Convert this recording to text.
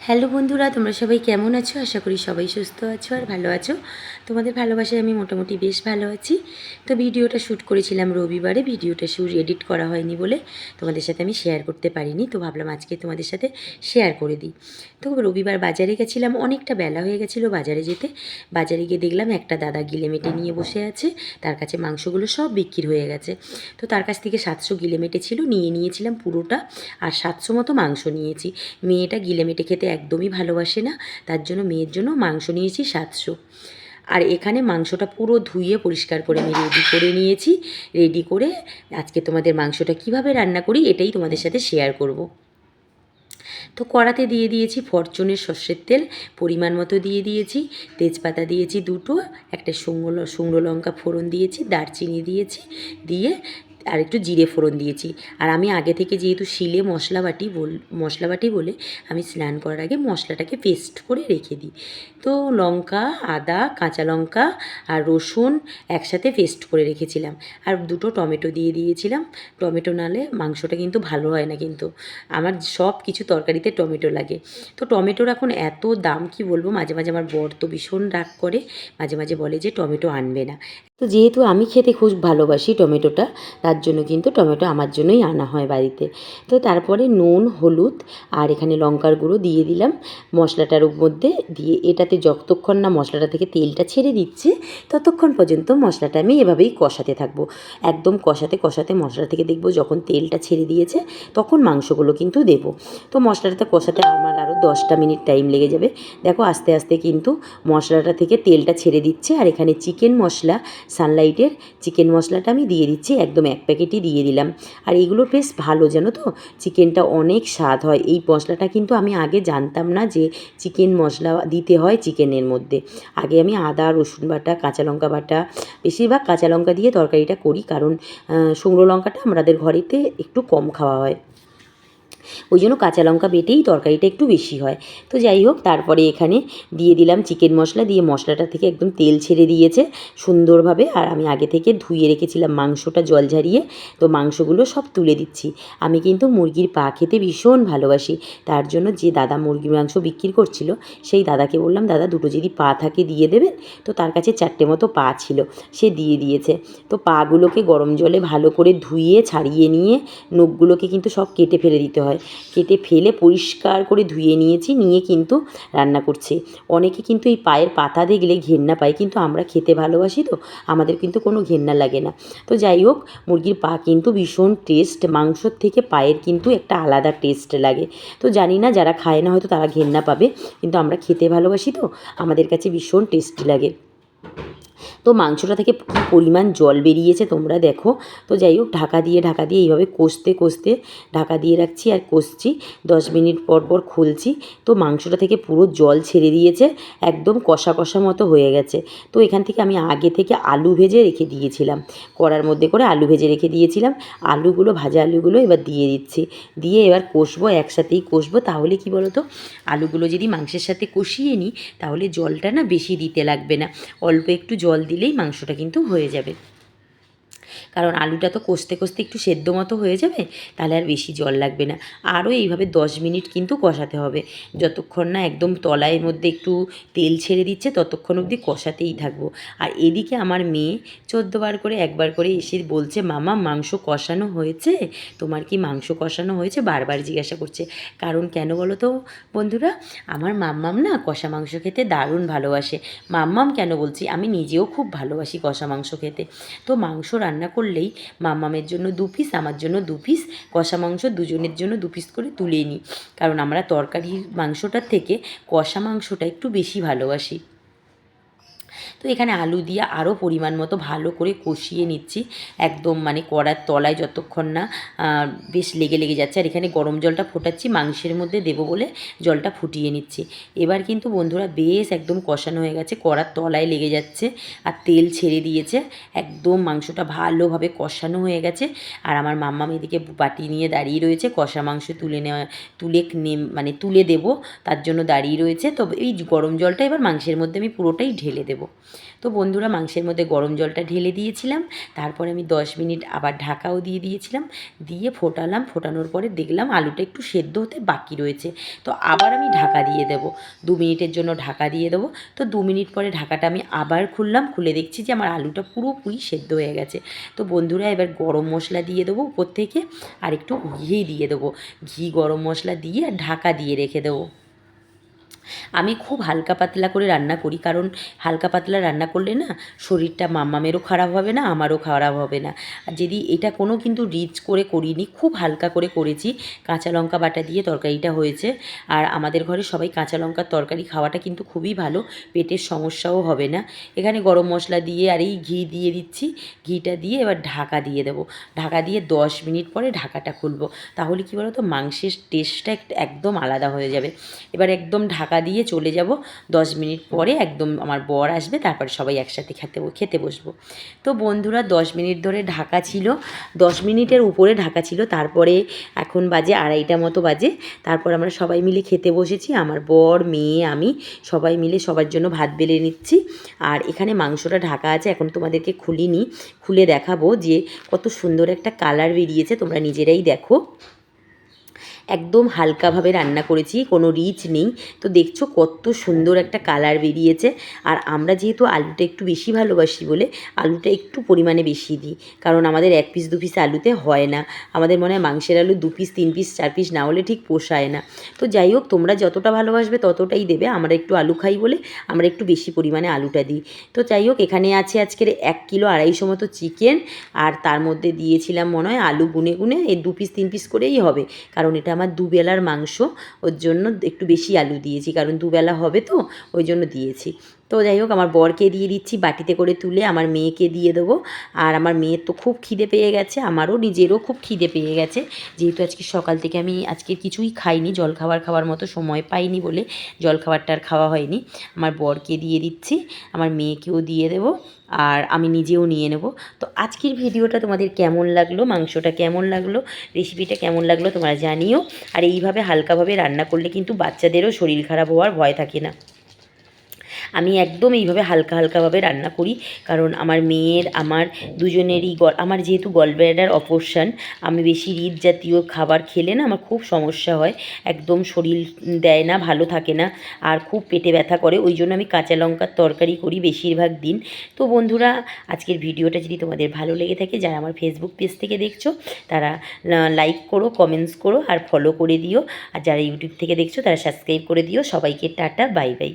Hello বন্ধুরা, তোমরা সবাই কেমন আছো? আশা করি সবাই সুস্থ আছো আর ভালো আছো। তোমাদের ভালোবাসায় আমি মোটামুটি বেশ ভালো আছি। তো ভিডিওটা শ্যুট করেছিলাম রবিবারে, ভিডিওটা এডিট করা হয়নি বলে তোমাদের সাথে আমি শেয়ার করতে পারিনি। তো ভাবলাম আজকে তোমাদের সাথে শেয়ার করে দিই। তো রবিবার বাজারে গেছিলাম, অনেকটা বেলা হয়ে গেছিলো বাজারে যেতে। বাজারে গিয়ে দেখলাম একটা দাদা গিলেমেটে নিয়ে বসে আছে, তার কাছে মাংসগুলো সব বিক্রি হয়ে গেছে। তো তার কাছ থেকে 700 গিলেমেটে ছিল, নিয়েছিলাম পুরোটা, আর 700 মতো মাংস নিয়েছি। মেয়েটা গিলেমেটে খেতে একদমই ভালোবাসে না, তার জন্য মেয়ের জন্য মাংস নিয়েছি 700। আর এখানে মাংসটা পুরো ধুয়ে পরিষ্কার করে আমি রেডি করে নিয়েছি। রেডি করে আজকে তোমাদের মাংসটা কিভাবে রান্না করি এটাই তোমাদের সাথে শেয়ার করব। তো কড়াতে দিয়ে দিয়েছি ফরচুনের সর্ষের তেল, পরিমাণ মতো দিয়ে দিয়েছি, তেজপাতা দিয়েছি দুটো, একটা শুকনো লঙ্কা ফোড়ন দিয়েছি, দারচিনি দিয়েছি, দিয়ে আর একটু জিরে ফোড়ন দিয়েছি। আর আমি আগে থেকে যেহেতু শিলে মশলা বাটি বলে আমি স্নান করার আগে মশলাটাকে পেস্ট করে রেখে দিই। তো লঙ্কা, আদা, কাঁচা লঙ্কা আর রসুন একসাথে পেস্ট করে রেখেছিলাম। আর দুটো টমেটো দিয়ে দিয়েছিলাম। টমেটো নালে মাংসটা কিন্তু ভালো হয় না, কিন্তু আমার সব কিছু তরকারিতে টমেটো লাগে। তো টমেটোর এখন এত দাম কি বলবো, মাঝে মাঝে আমার বর তো ভীষণ রাগ করে, মাঝে মাঝে বলে যে টমেটো আনবে না। তো যেহেতু আমি খেতে খুব ভালোবাসি টমেটোটা, তার জন্য কিন্তু টমেটো আমার জন্যই আনা হয় বাড়িতে। তো তারপরে নুন, হলুদ আর এখানে লঙ্কার গুঁড়ো দিয়ে দিলাম মশলাটার মধ্যে, দিয়ে এটাতে যতক্ষণ না মশলাটা থেকে তেলটা ছেড়ে দিচ্ছে ততক্ষণ পর্যন্ত মশলাটা আমি এভাবেই কষাতে থাকবো। একদম কষাতে কষাতে মশলা থেকে দেখবো যখন তেলটা ছেড়ে দিয়েছে তখন মাংসগুলো কিন্তু দেবো। তো মশলাটাতে কষাতে আমার আরও 10টা মিনিট টাইম লেগে যাবে। দেখো আস্তে আস্তে কিন্তু মশলাটা থেকে তেলটা ছেড়ে দিচ্ছে। আর এখানে চিকেন মশলা, সানলাইটের চিকেন মশলাটা আমি দিয়ে দিচ্ছি, একদম 1 প্যাকেটই দিয়ে দিলাম। আর এইগুলো বেশ ভালো, জানো তো, চিকেনটা অনেক স্বাদ হয়। এই মশলাটা কিন্তু আমি আগে জানতাম না যে চিকেন মশলা দিতে হয় চিকেনের মধ্যে। আগে আমি আদা, রসুন বাটা, কাঁচা লঙ্কা বাটা, বেশিরভাগ কাঁচা লঙ্কা দিয়ে তরকারিটা করি, কারণ শুকনো লঙ্কাটা আমাদের ঘরেতে একটু কম খাওয়া হয়, ওই জন্য কাঁচা লঙ্কা বেটেই তরকারিটা একটু বেশি হয়। তো যাই হোক, তারপরে এখানে দিয়ে দিলাম চিকেন মশলা, দিয়ে মশলাটা থেকে একদম তেল ছেড়ে দিয়েছে সুন্দরভাবে। আর আমি আগে থেকে ধুয়ে রেখেছিলাম মাংসটা জল ঝারিয়ে, তো মাংসগুলো সব তুলে দিচ্ছি। আমি কিন্তু মুরগির পা খেতে ভীষণ ভালোবাসি, তার জন্য যে দাদা মুরগির মাংস বিক্রি করছিল সেই দাদাকে বললাম, দাদা দুটো যদি পা থাকে দিয়ে দেবেন। তো তার কাছে 4টে মতো পা ছিল, সে দিয়ে দিয়েছে। তো পাগুলোকে গরম জলে ভালো করে ধুয়ে ছাড়িয়ে নিয়ে নখগুলোকে কিন্তু সব কেটে ফেলে দিতে হয়। কেটে ফেলে পরিষ্কার করে ধুয়ে নিয়েছি, নিয়ে কিন্তু রান্না করছি। অনেকে কিন্তু এই পায়ের পাতা দেখলে ঘেন্না পায়, কিন্তু আমরা খেতে ভালোবাসি তো আমাদের কিন্তু কোনো ঘেন্না লাগে না। তো যাই হোক, মুরগির পা কিন্তু ভীষণ টেস্ট, মাংসর থেকে পায়ের কিন্তু একটা আলাদা টেস্ট লাগে। তো জানি না যারা খায় না হয়তো তারা ঘেন্না পাবে, কিন্তু আমরা খেতে ভালোবাসি তো আমাদের কাছে ভীষণ টেস্টি লাগে। তো মাংসটা থেকে কী পরিমাণ জল বেরিয়েছে তোমরা দেখো। তো যাই হোক, ঢাকা দিয়ে এইভাবে কষতে কষতে ঢাকা দিয়ে রাখছি আর কষছি। 10 মিনিট পর পর খুলছি। তো মাংসটা থেকে পুরো জল ছেড়ে দিয়েছে, একদম কষা কষা মতো হয়ে গেছে। তো এখান থেকে আমি আগে থেকে আলু ভেজে রেখে দিয়েছিলাম, কড়ার মধ্যে করে আলু ভেজে রেখে দিয়েছিলাম। ভাজা আলুগুলো এবার দিয়ে দিচ্ছি, দিয়ে এবার কষবো, একসাথেই কষবো। তাহলে কি বলো তো, আলুগুলো যদি মাংসের সাথে কষিয়ে নিই তাহলে জলটা না বেশি দিতে লাগবে না, অল্প একটু জল দিলেই মাংসটা কিন্তু হয়ে যাবে। কারণ আলুটা তো কষতে কষতে একটু সেদ্ধ মতো হয়ে যাবে, তাহলে আর বেশি জল লাগবে না। আরও এইভাবে 10 মিনিট কিন্তু কষাতে হবে, যতক্ষণ না একদম তলার মধ্যে একটু তেল ছেড়ে দিচ্ছে ততক্ষণ অবধি কষাতেই থাকবো। আর এদিকে আমার মেয়ে 14 বার করে একবার করে এসে বলছে, মামা মাংস কষানো হয়েছে, তোমার কি মাংস কষানো হয়েছে, বারবার জিজ্ঞাসা করছে। কারণ কেন বলো তো বন্ধুরা, আমার মাম্মাম না কষা মাংস খেতে দারুণ ভালোবাসে। মাম্মাম কেন বলছি, আমি নিজেও খুব ভালোবাসি কষা মাংস খেতে। তো মাংস রান্না করলেই মাম্মামের জন্য 2 পিস, আমার জন্য 2 পিস কষা মাংস, দুজনের জন্য 2 পিস করে তুলে নিই, কারণ আমরা তরকারির মাংসটার থেকে কষা মাংসটা একটু বেশি ভালোবাসি। তো এখানে আলু দিয়ে আরও পরিমাণ মতো ভালো করে কষিয়ে নিচ্ছি, একদম মানে কড়ার তলায় যতক্ষণ না বেশ লেগে লেগে যাচ্ছে। আর এখানে গরম জলটা ফোটাচ্ছি, মাংসের মধ্যে দেবো বলে জলটা ফুটিয়ে নিচ্ছি। এবার কিন্তু বন্ধুরা বেশ একদম কষানো হয়ে গেছে, কড়ার তলায় লেগে যাচ্ছে আর তেল ছেড়ে দিয়েছে, একদম মাংসটা ভালোভাবে কষানো হয়ে গেছে। আর আমার মাম্মাম এদিকে বাটি নিয়ে দাঁড়িয়ে রয়েছে, কষা মাংস তুলে দেবো তার জন্য দাঁড়িয়ে রয়েছে। তবে এই গরম জলটা এবার মাংসের মধ্যে আমি পুরোটাই ঢেলে দেবো। তো বন্ধুরা মাংসের মধ্যে গরম জলটা ঢেলে দিয়েছিলাম, তারপরে আমি 10 মিনিট আবার ঢাকাও দিয়ে দিয়েছিলাম, দিয়ে ফোটালাম। ফোটানোর পরে দেখলাম আলুটা একটু সেদ্ধ হতে বাকি রয়েছে, তো আবার আমি ঢাকা দিয়ে দেবো, 2 মিনিটের জন্য ঢাকা দিয়ে দেবো। তো 2 মিনিট পরে ঢাকাটা আমি আবার খুললাম, খুলে দেখছি যে আমার আলুটা পুরোপুরি সেদ্ধ হয়ে গেছে। তো বন্ধুরা এবার গরম মশলা দিয়ে দেবো উপর থেকে, আর একটু ঘি দিয়ে দেবো, ঘি গরম মশলা দিয়ে আর ঢাকা দিয়ে রেখে দেবো। আমি খুব হালকা পাতলা করে রান্না করি, কারণ হালকা পাতলা রান্না করলে না শরীরটা মাম্মামেরও খারাপ হবে না, আমারও খারাপ হবে না। আর যদি এটা কোনো কিন্তু রিচ করে করিনি, খুব হালকা করে করেছি, কাঁচা লঙ্কা বাটা দিয়ে তরকারিটা হয়েছে। আর আমাদের ঘরে সবাই কাঁচা লঙ্কার তরকারি খাওয়াটা কিন্তু খুবই ভালো, পেটের সমস্যাও হবে না। এখানে গরম মশলা দিয়ে আর এই ঘি দিয়ে দিচ্ছি, ঘিটা দিয়ে এবার ঢাকা দিয়ে দেবো। ঢাকা দিয়ে 10 মিনিট পরে ঢাকাটা খুলবো, তাহলে কী বলো তো মাংসের টেস্টটা একদম আলাদা হয়ে যাবে। এবার একদম ঢাকা দিয়ে চলে যাব। 10 মিনিট পরে একদম আমার বর আসবে, তারপরে সবাই একসাথে খেতে বসবো। তো বন্ধুরা 10 মিনিট ধরে ঢাকা ছিল, 10 মিনিটের উপরে ঢাকা ছিল। তারপরে এখন বাজে 2:30 মতো বাজে। তারপর আমরা সবাই মিলে খেতে বসেছি, আমার বর, মেয়ে, আমি সবাই মিলে সবার জন্য ভাত বেড়ে নিচ্ছি। আর এখানে মাংসটা ঢাকা আছে, এখন তোমাদেরকে খুলিনি, খুলে দেখাবো যে কত সুন্দর একটা কালার বেরিয়েছে, তোমরা নিজেরাই দেখো। একদম হালকাভাবে রান্না করেছি, কোনো রিচ নেই। তো দেখছো কত সুন্দর একটা কালার বেরিয়েছে। আর আমরা যেহেতু আলুটা একটু বেশি ভালোবাসি বলে আলুটা একটু পরিমাণে বেশি দিই, কারণ আমাদের 1 পিস 2 পিস আলুতে হয় না। আমাদের মনে হয় মাংসের আলু 2 পিস 3 পিস 4 পিস না হলে ঠিক পোষায় না। তো যাই হোক, তোমরা যতটা ভালোবাসবে ততটাই দেবে। আমরা একটু আলু খাই বলে আমরা একটু বেশি পরিমাণে আলুটা দিই। তো যাই হোক, এখানে আছে আজকের 1 কিলো 250 মতো চিকেন, আর তার মধ্যে দিয়েছিলাম মনে হয় আলু গুনে গুনে এই 2 পিস 3 পিস করেই হবে, কারণ এটা আমার দুবেলার মাংস, ওর জন্য একটু বেশি আলু দিয়েছি, কারণ দুবেলা হবে তো ওই জন্য দিয়েছি। তো যাই হোক, আমার বরকে দিয়ে দিচ্ছি বাটিতে করে তুলে, আমার মেয়েকে দিয়ে দেবো। আর আমার মেয়ের তো খুব খিদে পেয়ে গেছে, আমারও নিজেরও খুব খিদে পেয়ে গেছে, যেহেতু আজকে সকাল থেকে আমি আজকে কিছুই খাইনি, জলখাবার খাওয়ার মতো সময় পাইনি বলে জলখাবারটা আর খাওয়া হয়নি। আমার বরকে দিয়ে দিচ্ছি, আমার মেয়েকেও দিয়ে দেবো, আর আমি নিজেও নিয়ে নেব। তো আজকের ভিডিওটা তোমাদের কেমন লাগলো, মাংসটা কেমন লাগলো, রেসিপিটা কেমন লাগলো তোমরা জানিও। আর এইভাবে হালকাভাবে রান্না করলে কিন্তু বাচ্চাদেরও শরীর খারাপ হওয়ার ভয় থাকে না। আমি একদম এইভাবে হালকা হালকাভাবে রান্না করি, কারণ আমার মেয়ের আমার দুজনেরই আমার যেহেতু গলব্লাডার অপারেশন, আমি বেশি রিচ জাতীয় খাবার খেলে না আমার খুব সমস্যা হয়, একদম শরীর দেয় না, ভালো থাকে না, আর খুব পেটে ব্যথা করে। ওই জন্য আমি কাঁচা লঙ্কার তরকারি করি বেশিরভাগ দিন। তো বন্ধুরা আজকের ভিডিওটা যদি তোমাদের ভালো লেগে থাকে, যারা আমার ফেসবুক পেজ থেকে দেখছো তারা লাইক করো, কমেন্টস করো আর ফলো করে দিও, আর যারা ইউটিউব থেকে দেখছো তারা সাবস্ক্রাইব করে দিও। সবাইকে টাটা, বাই বাই।